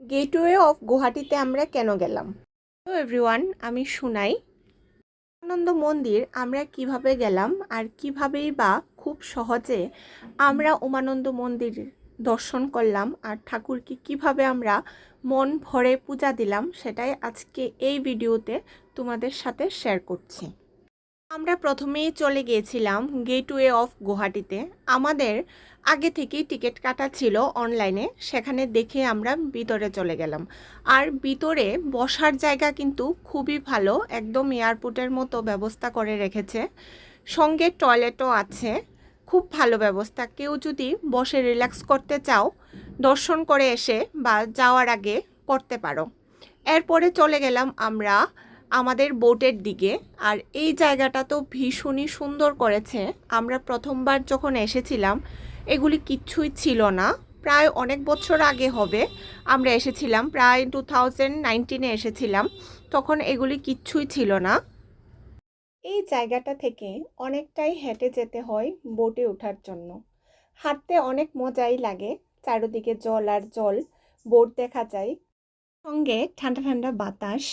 Gateway of গুয়াহাটিতে আমরা কেন গেলাম? তো এভরিওয়ান, আমি শুনাই। আনন্দ মন্দির আমরা কিভাবে গেলাম আর কিভাবেই বা খুব সহজে আমরা উমানন্দ মন্দির দর্শন করলাম আর ঠাকুরকে কিভাবে আমরা মন ভরে পূজা দিলাম, সেটাই আজকে এই ভিডিওতে তোমাদের সাথে শেয়ার করছি। আমরা প্রথমেই চলে গিয়েছিলাম গেটওয়ে অফ গুয়াহাটিতে। আমাদের আগে থেকেই টিকিট কাটা ছিল অনলাইনে, সেখানে দেখে আমরা ভিতরে চলে গেলাম। আর ভিতরে বসার জায়গা কিন্তু খুবই ভালো, একদম এয়ারপোর্টের মতো ব্যবস্থা করে রেখেছে। সঙ্গে টয়লেটও আছে, খুব ভালো ব্যবস্থা। কেউ যদি বসে রিল্যাক্স করতে চাও, দর্শন করে এসে বা যাওয়ার আগে করতে পারো। এরপরে চলে গেলাম আমরা আমাদের বোটের দিকে। আর এই জায়গাটা তো ভীষণই সুন্দর করেছে। আমরা প্রথমবার যখন এসেছিলাম এগুলি কিচ্ছুই ছিল না, প্রায় অনেক বছর আগে হবে আমরা এসেছিলাম, প্রায় 2019-এ এসেছিলাম, তখন এগুলি কিচ্ছুই ছিল না। এই জায়গাটা থেকে অনেকটাই হেঁটে যেতে হয় বোটে ওঠার জন্য। হাঁটতে অনেক মজাই লাগে, চারিদিকে জল আর জল, বোট দেখা যায়, সঙ্গে ঠান্ডা ঠান্ডা বাতাস,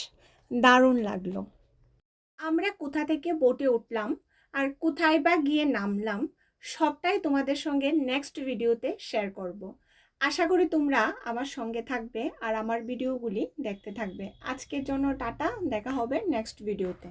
দারুণ লাগলো। আমরা কোথা থেকে বোটে উঠলাম আর কোথায় বা গিয়ে নামলাম, সবটাই তোমাদের সঙ্গে নেক্সট ভিডিওতে শেয়ার করব। আশা করি তোমরা আমার সঙ্গে থাকবে আর আমার ভিডিওগুলি দেখতে থাকবে। আজকের জন্য টাটা, দেখা হবে নেক্সট ভিডিওতে।